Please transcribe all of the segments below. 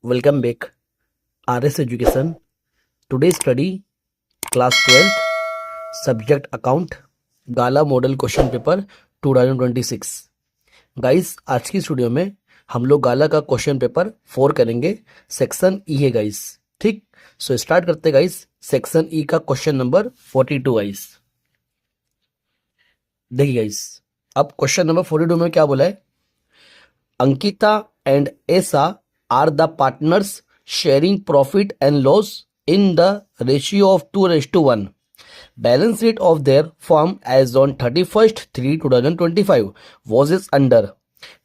Welcome back. RS Education. Today study class 12th subject account गाला model question paper 2026। Guys आज की studio में हम लोग गाला का क्वेश्चन पेपर 4 करेंगे। सेक्शन ई है गाइस। ठीक, सो स्टार्ट करते गाइस। सेक्शन ई का क्वेश्चन नंबर 42 गाइस। देखिए गाइस, अब क्वेश्चन नंबर 42 में क्या बोला है। अंकिता एंड एसा are the partners sharing profit and loss in the ratio of 2:1. Balance sheet of their firm as on 31st/3/2025 was is under।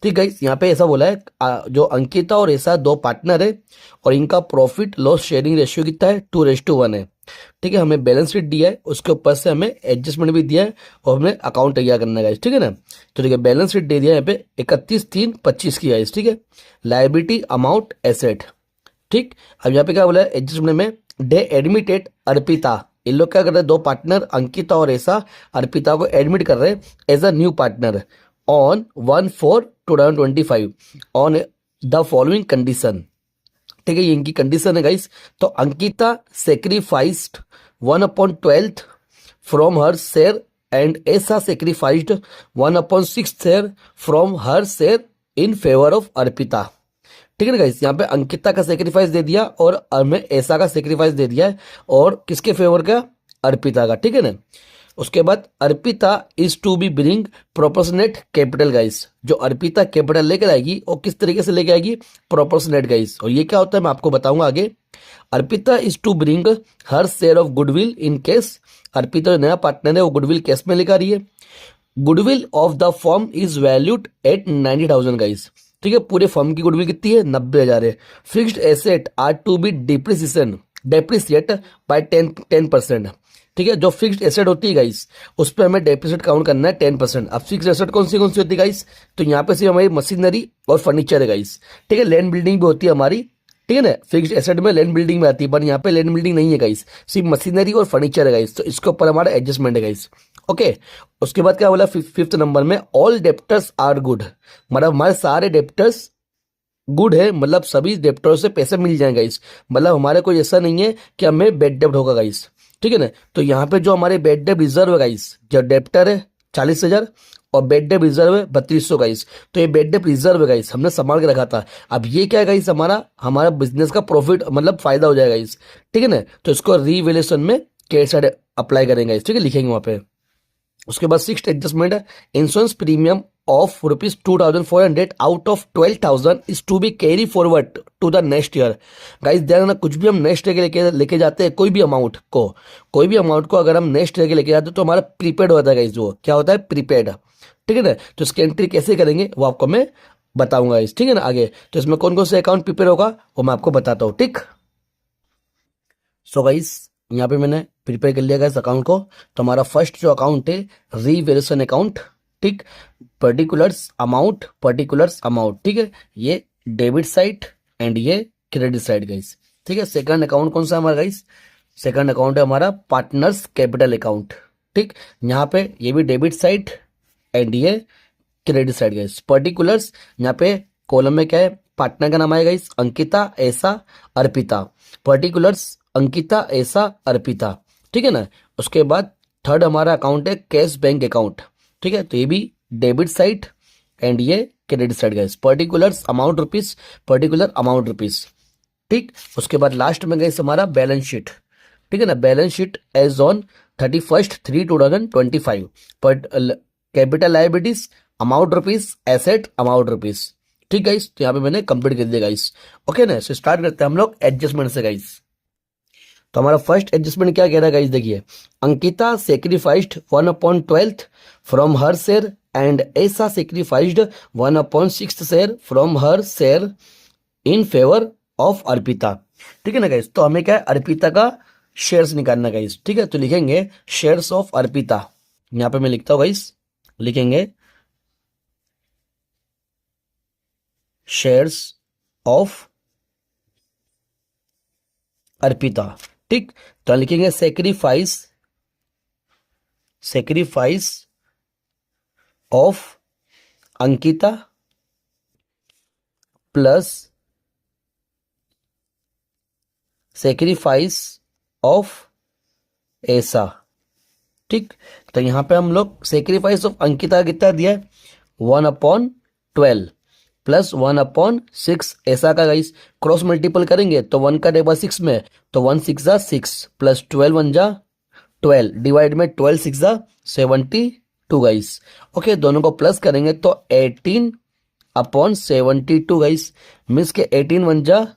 ठीक है, यहाँ पे ऐसा बोला है जो अंकिता और ऐसा दो पार्टनर है और इनका प्रॉफिट लॉस शेयरिंग रेशियो कितना है 2:1 है। ठीक है, हमें बैलेंस शीट दिया है, उसके ऊपर से हमें एडजस्टमेंट भी दिया है और हमें अकाउंट तैयार करना है। ठीक है ना, तो ठीक है, बैलेंस शीट दे दिया यहाँ पे 31/3/25 की है। ठीक है, लाइबिलिटी अमाउंट एसेट। ठीक, अब यहाँ पे क्या बोला है एडजस्टमेंट में, दे एडमिटेड अर्पिता। इन लोग क्या कर रहे हैं, दो पार्टनर अंकिता और ऐसा अर्पिता को एडमिट कर रहे हैं as a new partner on 1/4/2025 on the following condition. ठीक है, ये इनकी कंडीशन है गाइस। तो Ankita sacrificed 1/12 from her share and ऐसा sacrificed 1/6 share from her share in favour of Arpita. ठीक है ना गाइस, यहाँ पे अंकिता का सेक्रीफाइस दे दिया और हमें ऐसा का सेक्रीफाइस दे दिया है और किसके फेवर का, अर्पिता का। ठीक है ना, उसके बाद Arpita is to be bring proportionate capital guys. जो अर्पिता कैपिटल लेकर आएगी और किस तरीके से लेके आएगी, प्रोपोर्शनेट गाइस। और ये क्या होता है मैं आपको बताऊंगा आगे। Arpita is to bring her share of goodwill in case. Arpita जो नया पार्टनर है वो गुडविल केस में लेकर आ रही है। Goodwill of the firm is valued at 90,000 guys. ठीक है, पूरे फर्म की गुडविल कितनी है, 90,000 है। Fixed asset are to be depreciate by 10%। ठीक है, जो फिक्स्ड एसेट होती है गाइस उस पर हमें डेप्रिसिएट काउंट करना है 10%। अब फिक्स्ड एसेट कौन सी होती है गाइस, तो यहाँ पे सिर्फ हमारी मशीनरी और फर्नीचर है गाइस। ठीक है, लैंड बिल्डिंग भी होती है हमारी। ठीक है ना, फिक्स्ड एसेट में लैंड बिल्डिंग में आती है, पर यहाँ पे लैंड बिल्डिंग नहीं है गाइस, सिर्फ मशीनरी और फर्नीचर है गाइस। तो इसके ऊपर हमारा एडजस्टमेंट है गाइस। ओके, उसके बाद क्या बोला फिफ्थ नंबर में, ऑल डेप्टर्स आर गुड। मतलब हमारे सारे डेप्टर्स गुड है, मतलब सभी डेप्टरों से पैसे मिल जाएंगे गाइस। मतलब हमारे कोई ऐसा नहीं है कि हमें बेड डेप्ट होगा गाइस। ठीक है ना, तो यहाँ पे जो हमारे बेड डेप्ट रिजर्व है गाइस, जो डेप्टर है 40,000 और बेड डेप्ट रिजर्व है 3200 गाइस। तो ये बेड डेप्ट रिजर्व है गाइस, हमने संभाल के रखा था। अब ये क्या है गाइस, हमारा हमारा बिजनेस का प्रॉफिट मतलब फायदा हो जाएगा गाइस। ठीक है ना, तो इसको रीवैल्यूएशन में के साइड अप्लाई करेंगे। ठीक है, लिखेंगे वहां पे। उसके बाद सिक्स्थ एडजस्टमेंट है, insurance premium of ₹2,400 out of 12,000 is to be carry forward to the next year. Guys ध्यान रखना, कुछ भी हम नेक्स्ट ईयर के लेके जाते हैं, कोई भी अमाउंट को अगर हम नेक्स्ट ईयर के लेके जाते हैं तो हमारा प्रीपेड होता है गाइस। वो क्या होता है, प्रीपेड। ठीक है ना, तो इसकी एंट्री कैसे करेंगे वो आपको मैं बताऊंगा गाइस। ठीक है ना, आगे तो इसमें कौन कौन से अकाउंट प्रीपेड होगा वो मैं आपको बताता हूँ। ठीक, सो गाइस यहाँ पे मैंने प्रिपेयर कर लिया गया इस अकाउंट को। तो हमारा फर्स्ट जो अकाउंट है, रीवेल्यूशन अकाउंट। ठीक, पर्टिकुलर्स अमाउंट। ठीक है, ये डेबिट साइड एंड ये क्रेडिट साइड गाइस। ठीक है, सेकंड अकाउंट कौन सा हमारा गाइस, सेकंड अकाउंट है हमारा पार्टनर्स कैपिटल अकाउंट। ठीक, यहाँ पे ये भी डेबिट साइड एंड ये क्रेडिट साइड गाइस। पर्टिकुलर्स यहाँ पे कॉलम में क्या है, पार्टनर का नाम आएगा गाइस, अंकिता ऐसा अर्पिता। पर्टिकुलर्स अंकिता ऐसा अर्पिता। ठीक है ना, उसके बाद थर्ड हमारा अकाउंट है कैश बैंक अकाउंट। ठीक है, तो ये भी डेबिट साइड एंड ये credit side guys. Particular amount rupees. ठीक, उसके बाद लास्ट में गाइस हमारा बैलेंस शीट। ठीक है ना, balance sheet as on 31st/3/2025 पर capital liabilities amount rupees, asset amount rupees. ठीक गाइस, तो यहाँ पे मैंने कंप्लीट कर दिया गाइस। ओके ना, सो स्टार्ट करते हैं हम लोग एडजस्टमेंट से गाइस। तो हमारा फर्स्ट एडजस्टमेंट क्या कह रहा है गाइस, देखिए, Ankita sacrificed 1/12 from her share and ऐसा sacrificed 1/6 share from her share in favour of Arpita. ठीक है ना गाइस, तो हमें क्या है, अर्पिता का शेयर्स निकालना गाइस। ठीक है, तो लिखेंगे शेयर्स ऑफ अर्पिता। यहां पे मैं लिखता हूं गाइस, लिखेंगे शेयर्स ऑफ अर्पिता। ठीक, तो लिखेंगे sacrifice of Ankita plus sacrifice of ऐसा, ठीक। तो यहाँ पे हम लोग सेक्रीफाइस ऑफ अंकिता कितना दिया है, 1/12 प्लस 1/6 ऐसा का गाइस, क्रॉस मल्टीपल करेंगे तो 1 का डेबा 6 में, तो 1 6 = 6 प्लस 12 1 जा 12 डिवाइड में 12 6 जा 72 गाइस। ओके, दोनों को प्लस करेंगे तो 18/72 गाइस, मीन्स के 18 1 जा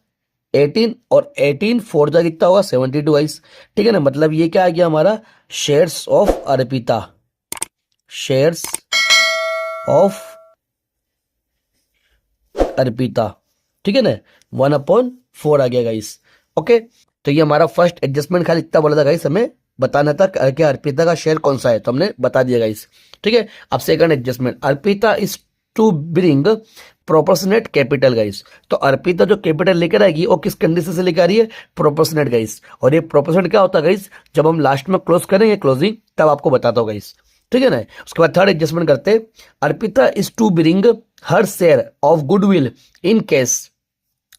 18 और 18 4 जा कितना होगा 72 गाइस, ठीक है ना। मतलब ये क्या आ गया हमारा, shares of Arpita, shares of Arpita, ठीक है ना, 1/4 आ गया गाइस। ओके, तो ये हमारा फर्स्ट एडजस्टमेंट खाली इतना बोला था गाइस, हमें बताना था कि अर्पिता का शेयर कौन सा है, तो हमने बता दिया गाइस, ठीक है। अब second adjustment, Arpita is to bring proportionate capital guys. तो अर्पिता जो कैपिटल लेकर आएगी वो किस कंडीशन से लेकर आ रही है, प्रोपोर्शनेट गाइस। और ये प्रोपोर्शनेट क्या होता है गाइस, जब हम लास्ट में क्लोज करेंगे क्लोजिंग तब आपको बताता हूँ गाइस, ठीक है ना। उसके बाद थर्ड एडजस्टमेंट करते हैं, Arpita is to bring her share of goodwill in cash.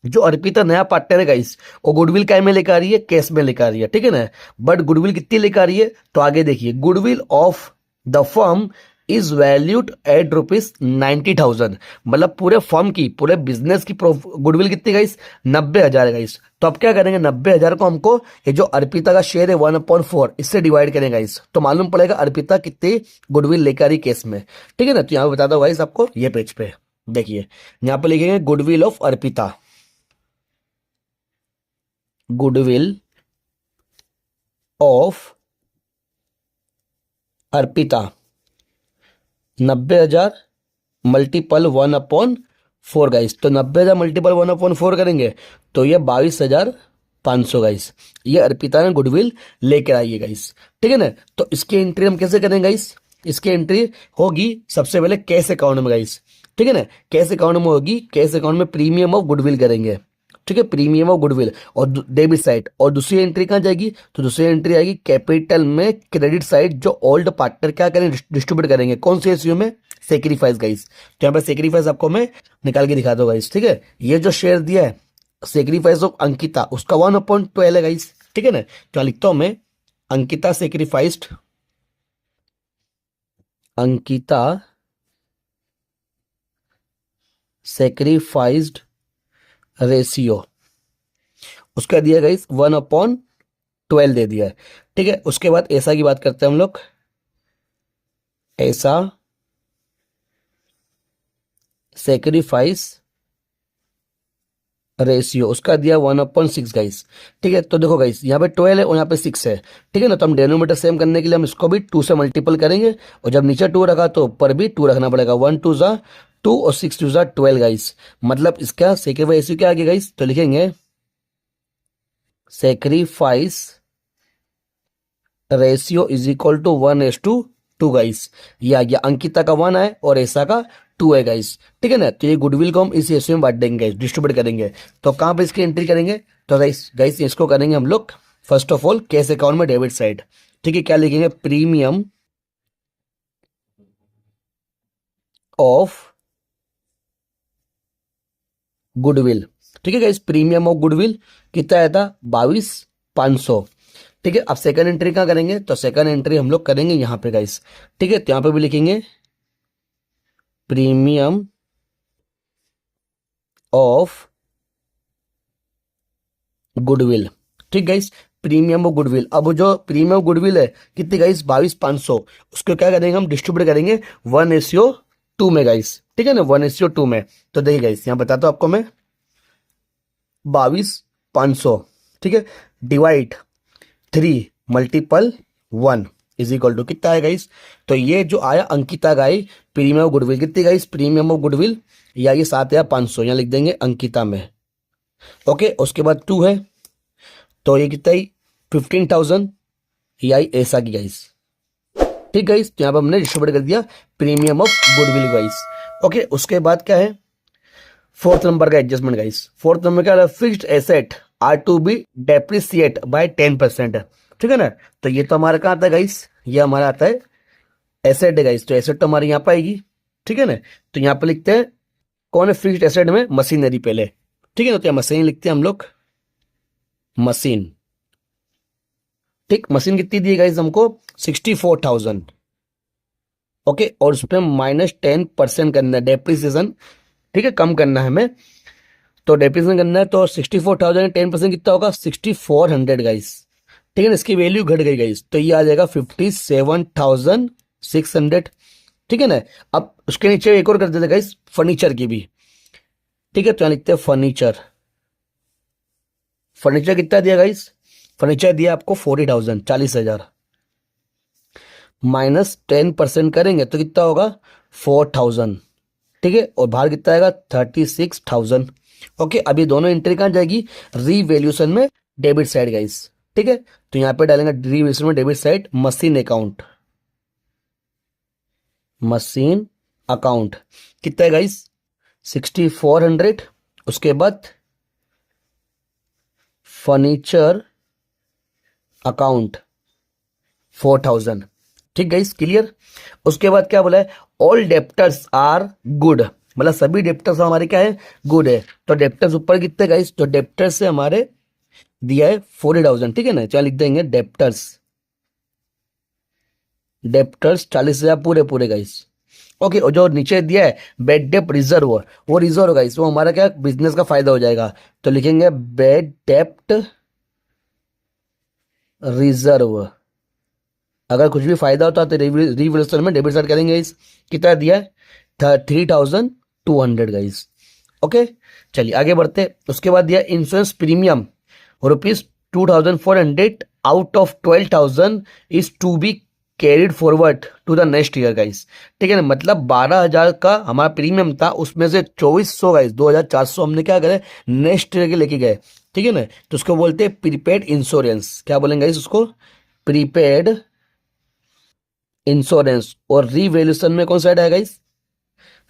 जो अर्पिता नया पार्टनर है गाइस, वो गुडविल काय में लेकर आ रही है, कैश में लेकर आ रही है, ठीक है ना। बट गुडविल कितनी लेकर आ रही है, तो आगे देखिए, goodwill of the firm is valued at ₹90,000। मतलब पूरे फर्म की, पूरे बिजनेस की गुडविल कितनी गाइस, 90,000 है गाइस। तो अब क्या करेंगे, 90,000 को हमको ये जो अर्पिता का शेयर है 1/4 इससे डिवाइड करेंगे गाइस, तो मालूम पड़ेगा अर्पिता कितनी गुडविल लेकर आ रही केस में, ठीक है ना। तो यहाँ पे बताता हूँ गाइस आपको, ये पेज पे देखिए, यहाँ पे लिखेंगे goodwill of Arpita, goodwill of Arpita 90,000 multiple 1/4 guys. तो 90,000 मल्टीपल 1/4 करेंगे तो ये 22,500 गाइस, ये अर्पिता ने गुडविल लेकर आई है गाइस, ठीक है ना। तो इसकी एंट्री हम कैसे करेंगे गाइस, इसकी एंट्री होगी सबसे पहले कैश अकाउंट में गाइस, ठीक है ना। कैश अकाउंट में होगी, कैश अकाउंट में प्रीमियम ऑफ गुडविल करेंगे, ठीक है, प्रीमियम ऑफ गुडविल और डेबिट साइड। और दूसरी एंट्री कहाँ जाएगी, तो दूसरी एंट्री आएगी कैपिटल में क्रेडिट साइड, जो ओल्ड पार्टनर क्या करेंगे, डिस्ट्रीब्यूट करेंगे, कौन से रेशियो में, सेक्रीफाइस गाइस। तो यहाँ पे सेक्रीफाइस आपको मैं निकाल के दिखा दूंगा गाइस, ठीक है। ये जो शेयर दिया है सेक्रीफाइस ऑफ अंकिता, उसका 1/12 है गाइस, ठीक है ना। तो लिखता हूं मैं, Ankita sacrificed, Ankita sacrificed ratio उसका दिया गाइस 1/12 दे दिया है, ठीक है। उसके बाद ऐसा की बात करते हैं हम लोग, ऐसा सेक्रीफाइस रेशियो उसका दिया 1/6 गाइस, ठीक है। तो देखो गाइस, यहाँ पे 12 है और यहाँ पे 6 है, ठीक है ना। तो हम डेनोमीटर सेम करने के लिए हम इसको भी 2 से मल्टीपल करेंगे, और जब नीचे 2 रखा तो ऊपर भी 2 रखना पड़ेगा, 1 2 जा 2 और 6 2 जा 12 गाइस। मतलब इसका सेक्रीफाइस रेशियो क्या आ गया गाइस, तो लिखेंगे sacrifice ratio is equal to 1:2 guys. ये आ गया, अंकिता का 1 है और ऐसा का 2 है गाइस, ठीक है ना। तो ये गुडविल को हम इस रेशियो में बांट देंगे, डिस्ट्रीब्यूट करेंगे। तो कहां पे इसकी एंट्री करेंगे, तो गाइस इसको करेंगे हम लोग first of all cash account में डेबिट साइड, ठीक है। क्या लिखेंगे, प्रीमियम ऑफ गुडविल, ठीक है गाइस। प्रीमियम ऑफ गुडविल कितना आया था, 22,500, ठीक है। अब सेकंड एंट्री कहाँ करेंगे, तो सेकंड एंट्री हम लोग करेंगे यहाँ पे गाइस, ठीक है। तो यहाँ पे भी लिखेंगे प्रीमियम ऑफ गुडविल, ठीक गाइस, प्रीमियम ऑफ गुडविल। अब जो प्रीमियम ऑफ गुडविल है कितनी गाइस, 22,500, उसको क्या करेंगे हम, डिस्ट्रीब्यूट करेंगे 1:2 में गाइस, ठीक है ना, 1:2 में। तो देखिए गाइस, यहाँ बताता हूँ आपको मैं, 22,500, ठीक है, divide 3 multiple 1 is equal to कितना है गाइस, तो ये जो आया अंकिता का आई प्रीमियम ऑफ गुडविल कितनी गाइस, प्रीमियम ऑफ गुडविल या ये 7,500 यहाँ लिख देंगे अंकिता में, ओके। उसके बाद 2 है तो ये कितना ही 15,000 या ऐसा की गाइस, ठीक गाइस। तो यहाँ पर हमने डिस्ट्रीब्यूट कर दिया premium of goodwill guys, okay. उसके बाद क्या है, फोर्थ नंबर का एडजस्टमेंट गाइस। फोर्थ नंबर क्या है, fixed asset are to be depreciate by 10%, ठीक है ना। तो ये तो हमारा कहाँ आता है गाइस, ये हमारा आता है एसेट है गाइस। तो एसेट तो हमारी यहाँ पर आएगी, ठीक है ना। तो यहाँ पे लिखते हैं कौन है फिक्स्ड एसेट में, मशीनरी पहले, ठीक है ना। तो यहाँ मशीन लिखते हैं हम लोग, मशीन, ठीक, मशीन कितनी दी है गाइस हमको 64,000, ओके, और उस पर -10% करना है डेप्रिसिएशन, ठीक है, कम करना है हमें, तो डेप्रिसिएशन करना है, तो 64,000 10% कितना होगा 6400 गाइस, ठीक है ना, इसकी वैल्यू घट गई गाइस, तो ये आ जाएगा 57,600, ठीक है ना। अब उसके नीचे एक और कर देते गाइस फर्नीचर की भी, ठीक है, तो यहाँ लिखते हैं फर्नीचर, फर्नीचर कितना दिया गाइस, फर्नीचर दिया आपको 40,000 40,000, -10% करेंगे तो कितना होगा 4,000, ठीक है, और बाहर कितना आएगा 36,000, ओके। अभी दोनों एंट्री कहाँ जाएगी, रीवैल्यूएशन में डेबिट साइड गाइस, ठीक है, तो यहाँ पे डालेंगे रीवैल्यूएशन में debit side machine account, machine account कितना है गाइस 6400, उसके बाद फर्नीचर अकाउंट 4,000, ठीक गाइस, क्लियर। उसके बाद क्या बोला है, ऑल डेप्टर्स आर गुड, मतलब सभी डेप्टर्स हमारे क्या है, गुड है, तो डेप्टर्स ऊपर कितने गाइस, तो डेप्टर्स से हमारे दिया है 40,000, ठीक है ना, चलो लिख देंगे डेप्टर्स, डेप्टर्स 40,000 पूरे पूरे गाइस, ओके। और जो नीचे दिया है बेड डेप्ट रिजर्व, वो रिजर्व गाइस, वो हमारा क्या बिजनेस का फायदा हो जाएगा, तो लिखेंगे बेड डेप्ट रिजर्व, अगर कुछ भी फायदा होता है तो रिवोल्यूशन में डेबिट साइड करेंगे गाइस, कितना दिया है 3,200 गाइस, ओके। चलिए आगे बढ़ते, उसके बाद दिया insurance premium ₹2,400 out of 12,000 is to be carried forward to the next year guys, ठीक है ना, मतलब 12,000 का हमारा प्रीमियम था, उसमें से 2,400 गाइस 2,400 हमने क्या करे नेक्स्ट ईयर के लेके गए, ठीक है ना, तो उसको बोलते हैं प्रीपेड इंश्योरेंस, क्या बोलेंगे गाइस उसको, प्रीपेड इंश्योरेंस। और रीवैल्यूएशन में कौन साइड आएगा गाइस,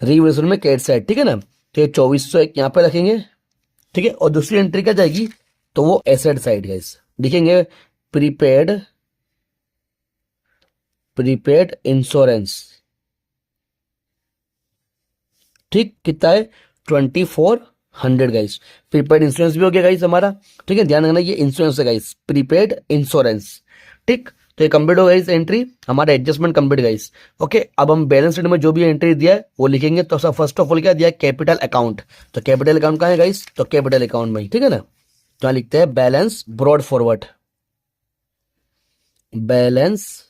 रीवैल्यूएशन में कैट साइड, ठीक है ना, तो ये 2,400 एक यहाँ पे रखेंगे, ठीक है, और दूसरी एंट्री क्या जाएगी, तो वो एसेट साइड गाइस, लिखेंगे प्रीपेड प्रीपेड इंश्योरेंस, ठीक, कितना है 2,400 गाइस, प्रीपेड इंश्योरेंस भी हो गया गाइस हमारा, ठीक है, ध्यान रखना ये इंश्योरेंस है गाइस, प्रीपेड इंश्योरेंस, ठीक, तो ये कंप्लीट हो गई एंट्री, हमारा एडजस्टमेंट कंप्लीट गाइस, ओके। अब हम बैलेंस शीट में जो भी एंट्री दिया है वो लिखेंगे, तो सब फर्स्ट ऑफ ऑल क्या दिया है कैपिटल अकाउंट, तो कैपिटल अकाउंट कहाँ है गाइस, तो कैपिटल अकाउंट में, ठीक है ना, तो यहाँ लिखते हैं balance brought forward, balance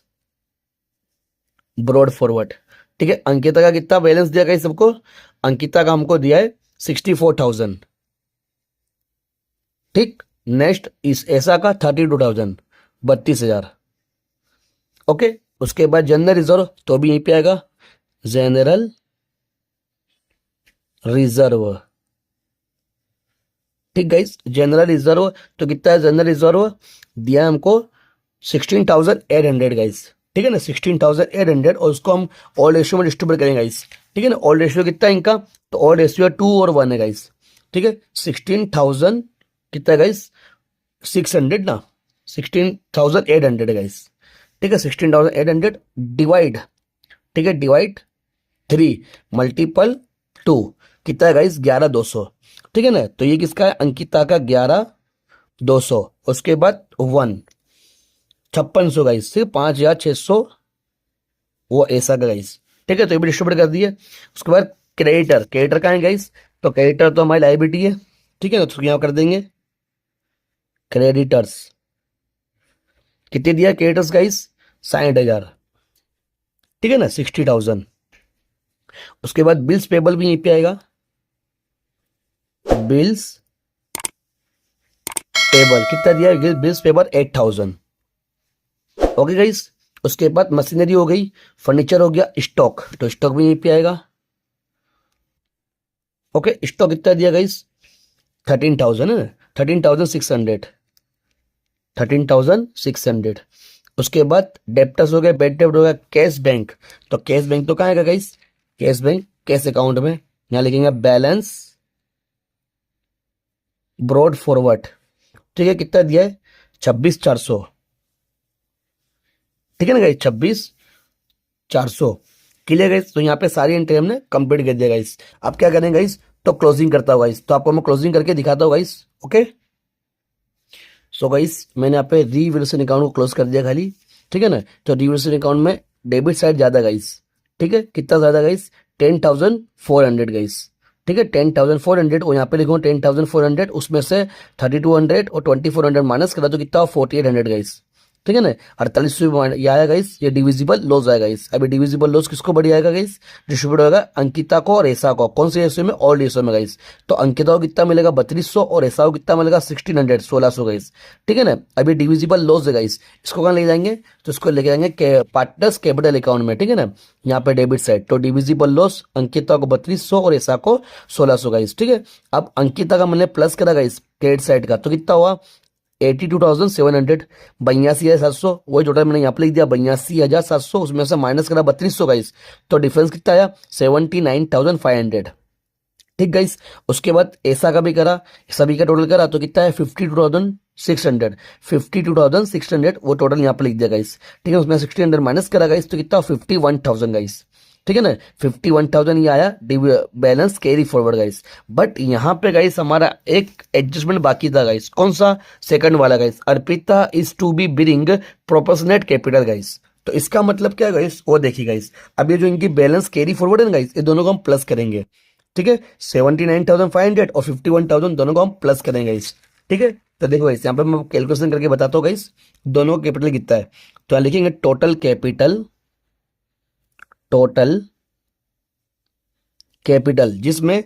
brought forward, ठीक है। अंकिता का कितना बैलेंस दिया गाइस सबको, अंकिता का हमको दिया है 64,000, ठीक, नेक्स्ट इस ऐसा का 32,000 32,000, ओके। उसके बाद जनरल रिजर्व तो भी यहीं पे आएगा जनरल रिजर्व, ठीक गाइस, जनरल रिजर्व तो कितना है जनरल रिजर्व दिया है हमको 16,800 गाइस, ठीक है ना, 16,800, और उसको हम ऑल रेशियो में डिस्ट्रीब्यूट करेंगे गाइस, ठीक है ना, ऑल रेशियो कितना है इनका, तो ऑल रेशियो 2 और 1 है गाइस, ठीक है, 16,000 कितना है गाइस 600 ना, 16,800 है गाइस, ठीक है, 16,800 डिवाइड, ठीक है, डिवाइड 3 मल्टीपल 2 कितना है गाइस 11,200, ठीक है ना, तो ये किसका है अंकिता का 11,200, उसके बाद 1 5600 गाइस, सिर्फ 5,600 वो ऐसा का गाइस, ठीक है, तो ये भी डिस्ट्रीब्यूट कर दिए। उसके बाद क्रेडिटर, क्रेडिटर का है गाइस, तो क्रेडिटर तो हमारी लाइबिलिटी है, ठीक है ना, तो यहाँ कर देंगे क्रेडिटर्स, कितने दिया क्रेडिटर्स गाइस 60,000, ठीक है ना 60,000। उसके बाद बिल्स पेबल भी यहीं पे आएगा, बिल्स पेबल कितना दिया, बिल्स पेबल 8,000, ओके गाइस। उसके बाद मशीनरी हो गई, फर्नीचर हो गया, स्टॉक, तो स्टॉक भी यहीं पे आएगा, ओके। स्टॉक कितना दिया गाइस 13,000 है, 13,600 13,600। उसके बाद डेप्टर्स हो गए, बेड डेप्ट हो गया, कैश बैंक, तो कैश बैंक तो कहाँ आएगा guys, cash bank cash account में, यहाँ लिखेंगे बैलेंस ब्रॉड फॉरवर्ड, ठीक है, कितना दिया है 26,400, ठीक है ना गाइस 26,400, क्लियर गाइस। तो यहाँ पे सारी एंट्री हमने कंप्लीट कर दिया गाइस। अब क्या करेंगे गाइस, तो क्लोजिंग करता हूँ गाइस, तो आपको मैं क्लोजिंग करके दिखाता हूँ गाइस, ओके। सो गाइस मैंने यहाँ पे रीवैल्यूएशन अकाउंट को क्लोज कर दिया खाली, ठीक है ना। तो रीवैल्यूएशन अकाउंट में डेबिट साइड ज्यादा गाइस, ठीक है, कितना ज्यादा गाइस, 10,400 गाइस, ठीक है, 10,400। और यहाँ पे लिखूंगा 10,400, उसमें से 3,200 और 2,400 माइनस करा तो कितना 4,800 गाइस, ठीक है ना। 4800 ये आया गाइस, ये डिविजिबल लॉस आएगा गाइस। अभी डिविजिबल लॉस किसको बढ़ जाएगा गाइस, डिस्ट्रीब्यूट होगा अंकिता को और ऐसा को। कौन से रेशियो में, ऑल रेशियो में गाइस। तो अंकिता को कितना मिलेगा 3200 और ऐसा को कितना मिलेगा 1600, 1600 गाइस, ठीक है ना। अभी डिविजिबल लॉस है गाइस, इसको कहाँ ले जाएंगे, तो इसको लेके जाएंगे पार्टनर्स कैपिटल अकाउंट में, ठीक है ना, यहाँ पे डेबिट साइड। तो डिविजिबल लॉस अंकिता को 3200 और ऐसा को 1600 गाइस, ठीक है। अब अंकिता का मैंने प्लस करा गाइस क्रेडिट साइड का, तो कितना हुआ 82,700, 82,700, वही टोटल मैंने यहाँ पे लिख दिया 82,700, उसमें से माइनस करा 3200 गाइस, तो डिफरेंस कितना आया 79,500, ठीक गाइस। उसके बाद ऐसा का भी करा, सभी का टोटल करा तो कितना है 52,600, 52,600 वो टोटल यहाँ पे लिख दिया गाइस, ठीक है। उसमें 1600 माइनस करा गाइस तो कितना 51,000 गाइस, ठीक है ना। 51,000 ये आया balance carry forward guys. But यहाँ पे गाइस हमारा एक एडजस्टमेंट बाकी था गाइस, कौन सा, सेकंड वाला guys, Arpita is to be bearing proportionate capital guys. तो इसका मतलब क्या गाइस, वो देखिए गाइस, अब ये जो इनकी बैलेंस कैरी फॉरवर्ड है ना गाइस, ये दोनों को हम प्लस करेंगे, ठीक है। 79,500 और 51,000 दोनों को हम प्लस करेंगे गाइस, ठीक है। तो देखो गाइस यहाँ पे मैं कैलकुलेशन करके बताता हूँ गाइस, दोनों कैपिटल कितना है। तो यहाँ लिखेंगे टोटल कैपिटल जिसमें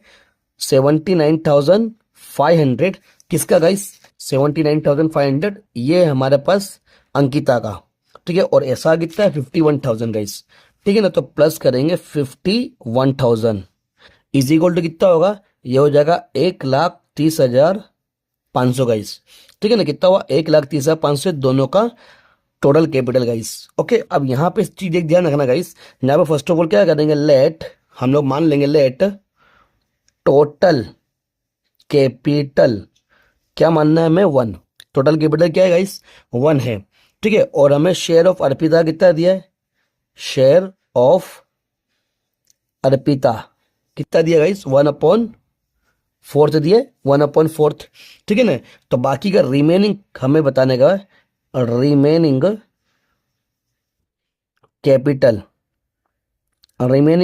79,500 किसका गाइस, 79,500 ये हमारे पास अंकिता का, ठीक है। और ऐसा कितना है 51,000 गाइस, ठीक है ना। तो प्लस करेंगे 51,000 इज इक्वल टू कितना होगा, ये हो जाएगा 1,30,500 गाइस, ठीक है ना। कितना हुआ 1,30,500 दोनों का टोटल कैपिटल गाइस, ओके। अब यहाँ पे चीज एक ध्यान रखना गाइस, यहाँ पे फर्स्ट ऑफ ऑल क्या करेंगे, लेट हम लोग मान लेंगे लेट टोटल कैपिटल, क्या मानना है हमें 1, टोटल कैपिटल क्या है गाइस 1 है, ठीक है। और हमें शेयर ऑफ अर्पिता कितना दिया है, शेयर ऑफ अर्पिता कितना दिया गाइस 1/4 दिया, 1/4, ठीक है ना। तो बाकी का रिमेनिंग हमें बताने का, रिमेनिंग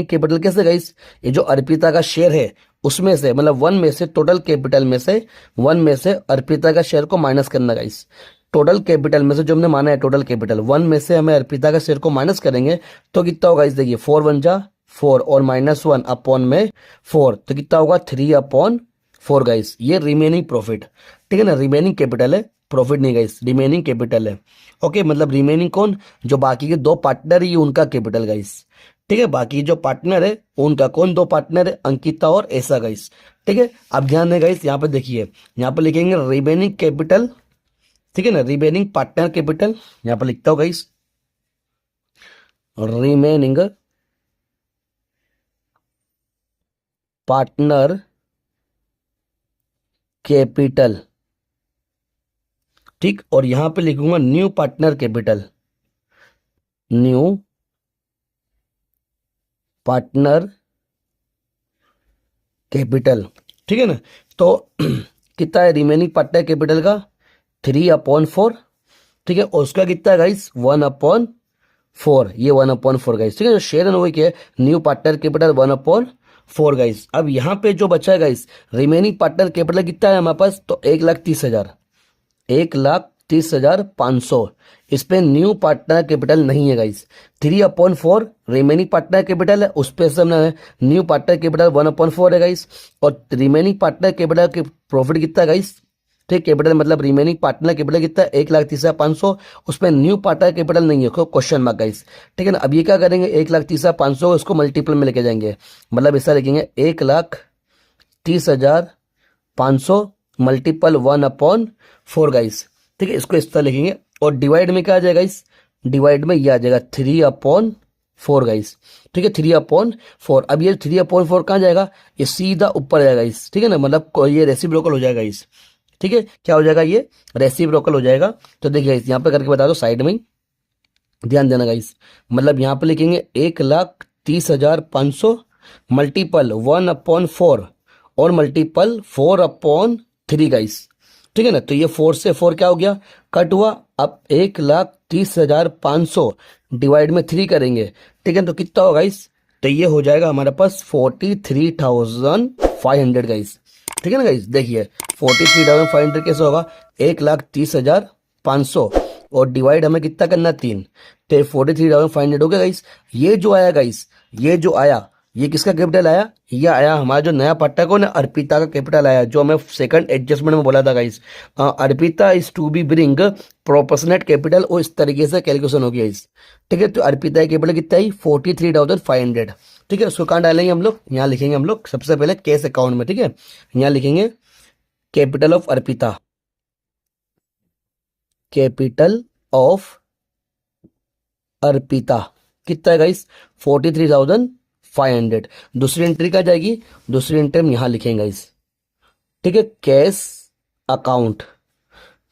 कैपिटल कैसे गाइस, ये जो अर्पिता का शेयर है उसमें से, मतलब 1 में से, टोटल कैपिटल में से 1 में से अर्पिता का शेयर को माइनस करना गाइस। टोटल कैपिटल में से जो हमने माना है टोटल कैपिटल 1 में से हमें अर्पिता का शेयर को माइनस करेंगे तो कितना होगा, इस देखिए 4 1 जा 4 और -1 अपॉन में 4, तो कितना होगा 3/4 गाइस, ये रिमेनिंग प्रॉफिट, ठीक है ना। रिमेनिंग कैपिटल है, प्रॉफिट नहीं गाइस, रिमेनिंग कैपिटल है, ओके। मतलब रिमेनिंग कौन, जो बाकी के दो पार्टनर है उनका कैपिटल गाइस, ठीक है। बाकी जो पार्टनर है उनका कौन, दो पार्टनर है अंकिता और ऐसा गाइस, ठीक है। अब ध्यान दें गाइस, यहाँ पे देखिए, यहाँ पे लिखेंगे रिमेनिंग कैपिटल, ठीक है ना, रिमेनिंग पार्टनर कैपिटल, यहाँ पे लिखता हूँ गाइस रिमेनिंग पार्टनर कैपिटल, ठीक। और यहां पे लिखूंगा new partner capital, new partner capital, ठीक है ना। तो कितना है रिमेनिंग पार्टनर कैपिटल का 3/4, ठीक है। और उसका कितना है गाइस 1/4, ये 1/4 गाइस, ठीक है। जो शेयर है ना वही क्या है, न्यू पार्टनर कैपिटल 1/4 गाइस। अब यहाँ पे जो बचा है गाइस रिमेनिंग पार्टनर कैपिटल कितना है हमारे पास, तो 1,30,000, 1,30,500, इस पे न्यू पार्टनर कैपिटल नहीं है गाइस। 3/4 रिमेनिंग पार्टनर कैपिटल है, उस पे से हमने न्यू पार्टनर कैपिटल 1/4 है गाइस। और रिमेनिंग पार्टनर कैपिटल के प्रॉफिट कितना है गाइस, ठीक, कैपिटल मतलब रिमेनिंग पार्टनर कैपिटल कितना है 1,30,500, उसमें न्यू पार्टनर कैपिटल नहीं है, क्वेश्चन मार्क गाइस, ठीक है ना। अब ये क्या करेंगे 1,30,500 इसको मल्टीपल में लेके जाएंगे, मतलब ऐसा लिखेंगे 1,30,500 मल्टीपल 1/4 गाइस, ठीक है। इसको इस तरह लिखेंगे। और डिवाइड में क्या आ जाएगा इस, डिवाइड में ये आ जाएगा 3/4 गाइस, ठीक है, 3/4। अब ये 3/4 कहाँ जाएगा, ये सीधा ऊपर जाएगा इस, ठीक है ना, मतलब ये रेसिप्रोकल हो जाएगा इस, ठीक है। क्या हो जाएगा, ये रेसिप्रोकल हो जाएगा। तो देखिए इस यहाँ पे करके बता दो साइड में, ध्यान देना गाइस, मतलब यहाँ पे लिखेंगे 1,30,500 मल्टीपल 1/4 और मल्टीपल 4/3 गाइस, ठीक है ना। तो ये 4 से 4 क्या हो गया, कट हुआ। अब 1,30,500 डिवाइड में 3 करेंगे, ठीक है। तो कितना होगा इस, तो ये हो जाएगा हमारे पास 43,500 गाइस, ठीक है ना गाइस। देखिए 43,500 कैसे होगा, 1,30,500 और डिवाइड हमें कितना करना, 3, तो 43,500 हो गया गाइस। ये जो आया गाइस, ये जो आया, ये किसका कैपिटल आया, ये आया हमारा जो नया पार्टनर को ना, अर्पिता का कैपिटल आया, जो हमें सेकंड एडजस्टमेंट में बोला था guys. Arpita is to be bring proportionate capital, और इस तरीके से कैलकुलेशन हो गया इस, ठीक है। तो अर्पिता की कैपिटल कितना है, 43,500, ठीक है। उसको कहाँ डालेंगे हम लोग, यहाँ लिखेंगे हम लोग सबसे पहले कैश अकाउंट में, ठीक है। यहाँ लिखेंगे capital of Arpita, capital of Arpita कितना है गाइस, 43,500। दूसरी एंट्री क्या जाएगी, दूसरी एंट्री हम यहां लिखेंगे गाइस, ठीक है। कैश अकाउंट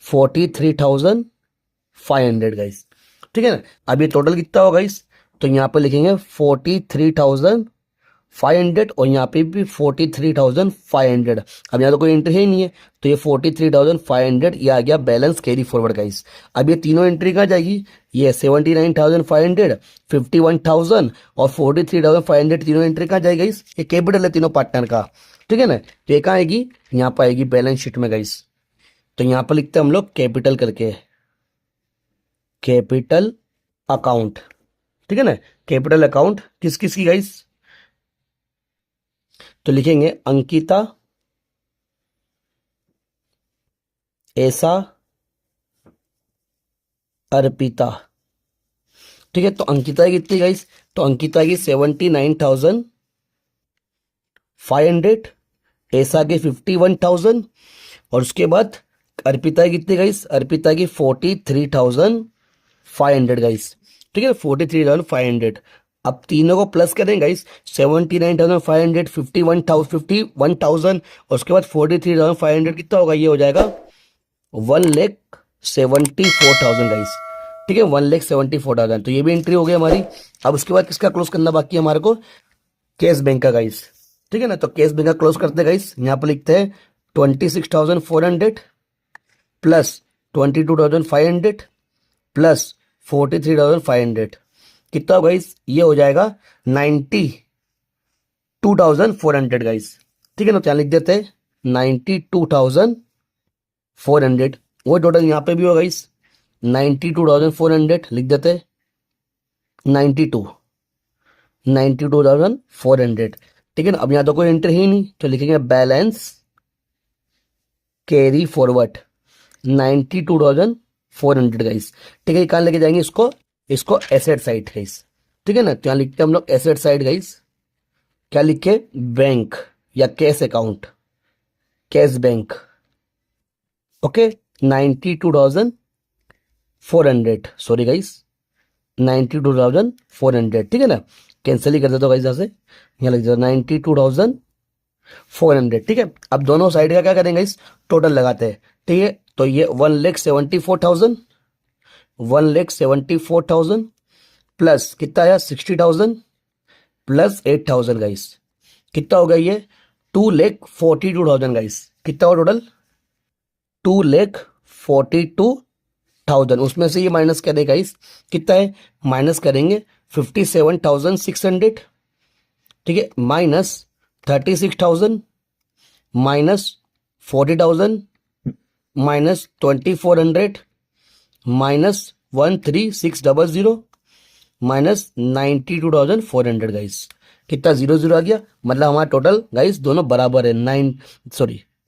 43,500 गाइस, ठीक है ना। अब ये टोटल कितना होगा गाइस, तो यहाँ पे लिखेंगे 43,500 और यहाँ पे भी 43,500। अब यहाँ तो कोई एंट्री है ही नहीं है, तो ये 43,500 ये आ गया बैलेंस कैरी फॉरवर्ड गाइस। अब ये तीनों एंट्री कहाँ जाएगी, ये 79,500, 51,000 और 43,500 तीनों एंट्री कहाँ जाएगी गाइस, ये कैपिटल है तीनों पार्टनर का, ठीक है ना। तो ये कहाँ आएगी, यहाँ पर आएगी बैलेंस शीट में गाइस। तो यहाँ पर लिखते हैं हम लोग कैपिटल करके, कैपिटल अकाउंट, ठीक है ना। कैपिटल अकाउंट किस किस की गाइस, तो लिखेंगे अंकिता, ऐसा, अर्पिता, ठीक है। तो अंकिता की कितनी गाइस, तो अंकिता की 79,500, ऐसा की 51,000 और उसके बाद अर्पिता की कितनी गाइस, अर्पिता की 43,500 गाइस, ठीक है। 43,500। अब तीनों को प्लस करें गाइस, 79,500, 51,000 और उसके बाद 43,500 कितना होगा, ये हो जाएगा 1,74,000 गाइस, ठीक है। 1,74,000, तो ये भी एंट्री हो गई हमारी। अब उसके बाद किसका क्लोज करना बाकी है हमारे को, कैश बैंक का गाइस, ठीक है ना। तो कैश बैंक का क्लोज करते हैं गाइस, यहाँ पर लिखते हैं 26,400 प्लस 22,500 प्लस 43,500 कितना होगा गाइस, ये हो जाएगा 92,400 गाइस, ठीक है ना। तो यहाँ लिख देते हैं 92,400, वो टोटल यहाँ पे भी होगा गाइस 92,400 लिख देते हैं, 92,400, ठीक है ना। अब यहाँ तो कोई एंट्री ही नहीं, तो लिखेंगे बैलेंस कैरी फॉरवर्ड 92,400 गाइस, ठीक है। कहाँ लेके जाएंगे इसको, इसको एसेट साइड गाइस, ठीक है ना। तो यहाँ लिखते हैं हम लोग एसेट साइड गाइस, क्या लिखे, बैंक या cash account, cash bank, okay. 92,400, sorry guys 92,400, ठीक है ना। कैंसिल ही कर देता हूँ गाइस, यहाँ से यहाँ लिख देता 92,400, ठीक है। अब दोनों साइड का क्या करेंगे गाइस, टोटल लगाते हैं, ठीक है। तो ये 1,74,000, 1,74,000 प्लस कितना आया 60,000 प्लस 8,000 गाइस, कितना हो गया ये 2,42,000 गाइस, कितना हुआ टोटल 2,42,000। उसमें से ये माइनस करेंगे गाइस, कितना है, माइनस करेंगे 57,600, ठीक है, minus 36,000 minus 40,000 minus 2,400 minus 1,36,000 minus 92,400 guys, कितना 0 आ गया, मतलब हमारा टोटल गाइस दोनों बराबर है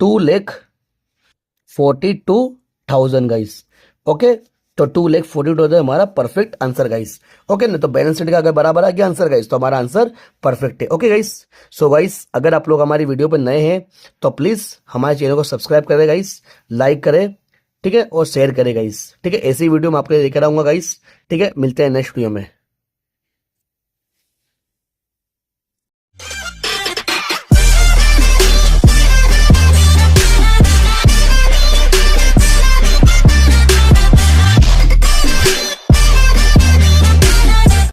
2,42,000 गाइस, ओके। तो 2,42,000 हमारा परफेक्ट आंसर गाइस, ओके ना। तो बैलेंस शीट का अगर बराबर आ गया आंसर गाइस, तो हमारा आंसर परफेक्ट है, ओके गाइस। सो गाइस अगर आप लोग हमारी वीडियो पर नए हैं तो प्लीज हमारे चैनल को सब्सक्राइब करें गाइस, लाइक करें, ठीक है, और शेयर करें गाइस, ठीक है। ऐसी वीडियो मैं आपके लिए लेकर आऊंगा गाइस, ठीक है। मिलते हैं नेक्स्ट वीडियो में।